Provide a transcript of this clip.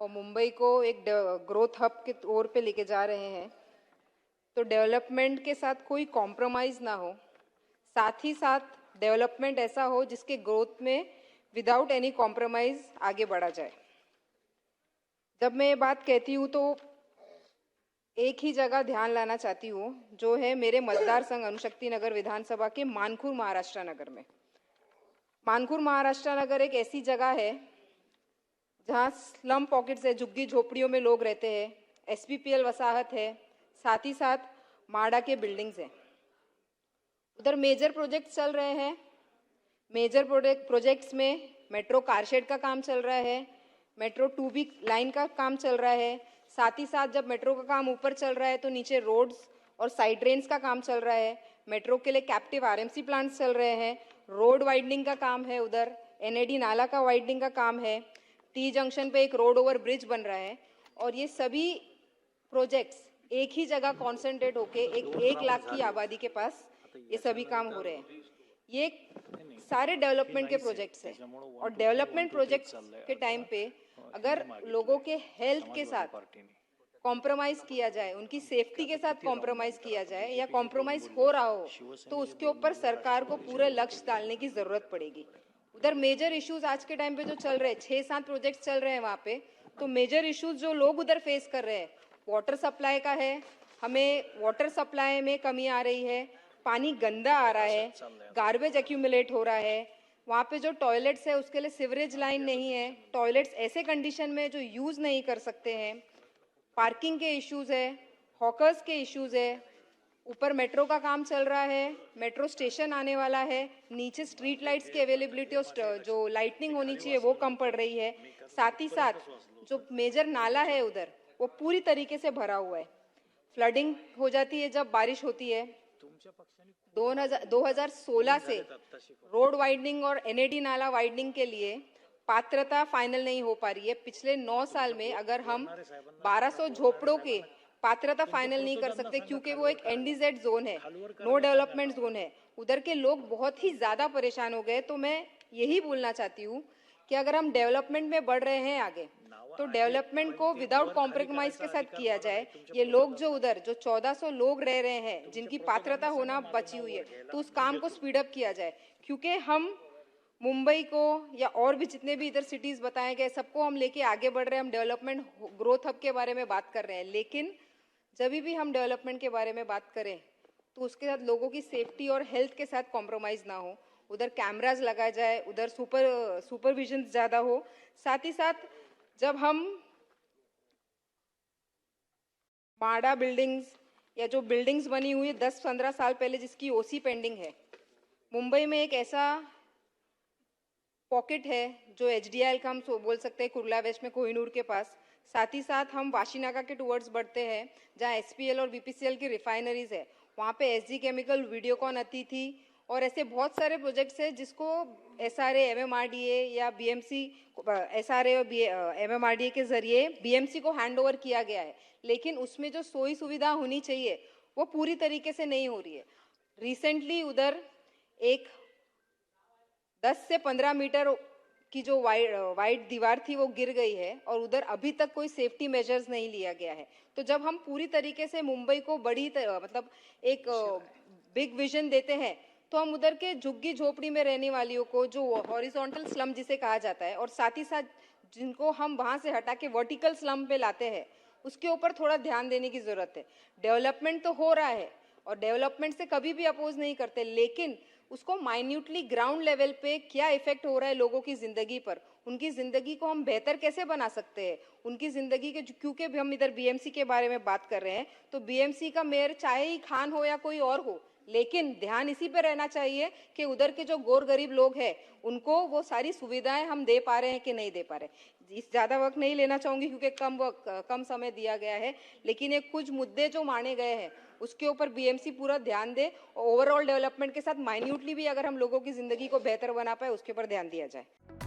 और मुंबई को एक ग्रोथ हब के ओर पे लेके जा रहे हैं, तो डेवलपमेंट के साथ कोई कॉम्प्रोमाइज़ ना हो, साथ ही साथ डेवलपमेंट ऐसा हो जिसके ग्रोथ में विदाउट एनी कॉम्प्रोमाइज़ आगे बढ़ा जाए। जब मैं ये बात कहती हूँ तो एक ही जगह ध्यान लाना चाहती हूँ, जो है मेरे मतदार संघ अणुशक्ति नगर विधानसभा के मानखुर महाराष्ट्र नगर में। मानखुर महाराष्ट्र नगर एक ऐसी जगह है जहाँ स्लम पॉकेट्स है, झुग्गी झोपड़ियों में लोग रहते हैं, एसपीपीएल वसाहत है, साथ ही साथ माडा के बिल्डिंग्स हैं। उधर मेजर प्रोजेक्ट्स चल रहे हैं। मेजर प्रोजेक्ट्स में मेट्रो कारशेड का काम चल रहा है, मेट्रो 2B लाइन का काम चल रहा है। साथ ही साथ जब मेट्रो का काम ऊपर चल रहा है तो नीचे रोड्स और साइड ड्रेन्स का काम चल रहा है। मेट्रो के लिए कैप्टिव आरएमसी प्लांट्स चल रहे हैं, रोड वाइडनिंग का काम है, उधर एनएडी नाला का वाइडनिंग का काम है, टी जंक्शन पे एक रोड ओवर ब्रिज बन रहा है। और ये सभी प्रोजेक्ट्स एक ही जगह कॉन्सेंट्रेट होके एक लाख की आबादी के पास ये सभी काम हो रहे हैं। ये सारे डेवलपमेंट के प्रोजेक्ट्स हैं और डेवलपमेंट प्रोजेक्ट्स के टाइम पे अगर लोगों के हेल्थ के साथ कॉम्प्रोमाइज किया जाए, उनकी सेफ्टी के साथ कॉम्प्रोमाइज किया जाए या कॉम्प्रोमाइज हो रहा हो, तो उसके ऊपर सरकार को पूरे लक्ष्य डालने की जरूरत पड़ेगी। उधर मेजर इश्यूज आज के टाइम पे जो चल रहे हैं, 6-7 प्रोजेक्ट्स चल रहे हैं वहाँ पे, तो मेजर इश्यूज जो लोग उधर फेस कर रहे हैं, वाटर सप्लाई का है। हमें वाटर सप्लाई में कमी आ रही है, पानी गंदा आ रहा है, गार्बेज एक्यूमुलेट हो रहा है। वहाँ पे जो टॉयलेट्स है उसके लिए सिवरेज लाइन नहीं है, टॉयलेट्स ऐसे कंडीशन में जो यूज नहीं कर सकते हैं, पार्किंग के इश्यूज है, हॉकर्स के इश्यूज है। ऊपर मेट्रो का काम चल रहा है, मेट्रो स्टेशन आने वाला है, नीचे स्ट्रीट लाइट्स की अवेलेबिलिटी और जो लाइटनिंग होनी चाहिए वो कम पड़ रही है। साथ ही साथ जो मेजर नाला है उधर वो पूरी तरीके से भरा हुआ है, फ्लडिंग हो जाती है जब बारिश होती है। 2016 से रोड वाइडनिंग और एनएडी नाला वाइडनिंग के लिए पात्रता फाइनल नहीं हो पा रही है। पिछले 9 साल में अगर हम 1200 झोपड़ों के पात्रता फाइनल नहीं कर सकते, क्योंकि वो एक एनडीजेड जोन है, नो डेवलपमेंट जोन है, उधर के लोग बहुत ही ज्यादा परेशान हो गए। तो मैं यही बोलना चाहती हूँ कि अगर हम डेवलपमेंट में बढ़ रहे हैं आगे, तो डेवलपमेंट को विदाउट कॉम्प्रोमाइज के साथ किया जाए। ये लोग जो उधर जो 1400 लोग रह रहे हैं जिनकी पात्रता होना बची हुई है, तो उस काम को स्पीड अप किया जाए। क्योंकि हम मुंबई को या और भी जितने भी इधर सिटीज बताए गए, सबको हम लेके आगे बढ़ रहे हैं। हम डेवलपमेंट ग्रोथ हब के बारे में बात कर रहे हैं, लेकिन जब भी हम डेवलपमेंट के बारे में बात करें तो उसके साथ लोगों की सेफ्टी और हेल्थ के साथ कॉम्प्रोमाइज ना हो। उधर कैमराज लगाया जाए, उधर सुपरविजन ज़्यादा हो। साथ ही साथ जब हम माडा बिल्डिंग्स या जो बिल्डिंग्स बनी हुई 10-15 साल पहले जिसकी ओसी पेंडिंग है, मुंबई में एक ऐसा पॉकेट है जो एचडीआईएल का हम बोल सकते हैं, कुर्ला वेस्ट में कोहिनूर के पास। साथ ही साथ हम वाशीनागा के टुवर्ड्स बढ़ते हैं जहाँ एसपीएल और बीपीसीएल की रिफाइनरीज है, वहाँ पे एसजी केमिकल, वीडियोकॉन आती थी और ऐसे बहुत सारे प्रोजेक्ट्स हैं जिसको एसआरए, एमएमआरडीए या बीएमसी, एसआरए और एमएमआरडीए के जरिए बीएमसी को हैंड ओवर किया गया है, लेकिन उसमें जो सोई सुविधा होनी चाहिए वो पूरी तरीके से नहीं हो रही है। रिसेंटली उधर एक 10 से 15 मीटर की जो वाइड दीवार थी वो गिर गई है और उधर अभी तक कोई सेफ्टी मेजर्स नहीं लिया गया है। तो जब हम पूरी तरीके से मुंबई को बड़ी मतलब एक बिग विजन देते हैं, तो हम उधर के झुग्गी झोपड़ी में रहने वालियों को, जो हॉरिजॉन्टल स्लम जिसे कहा जाता है, और साथ ही साथ जिनको हम वहां से हटा के वर्टिकल स्लम पे लाते हैं, उसके ऊपर थोड़ा ध्यान देने की जरूरत है। डेवलपमेंट तो हो रहा है और डेवलपमेंट से कभी भी अपोज नहीं करते, लेकिन उसको माइन्यूटली ग्राउंड लेवल पे क्या इफेक्ट हो रहा है लोगों की जिंदगी पर, उनकी जिंदगी को हम बेहतर कैसे बना सकते हैं, उनकी जिंदगी के, क्योंकि हम इधर बीएमसी के बारे में बात कर रहे हैं, तो बीएमसी का मेयर चाहे ही खान हो या कोई और हो, लेकिन ध्यान इसी पे रहना चाहिए कि उधर के जो गोर गरीब लोग हैं उनको वो सारी सुविधाएं हम दे पा रहे हैं कि नहीं दे पा रहे। इस ज्यादा वक्त नहीं लेना चाहूंगी क्योंकि कम समय दिया गया है, लेकिन एक कुछ मुद्दे जो माने गए हैं उसके ऊपर बीएमसी पूरा ध्यान दे और ओवरऑल डेवलपमेंट के साथ माइन्यूटली भी अगर हम लोगों की जिंदगी को बेहतर बना पाए उसके ऊपर ध्यान दिया जाए।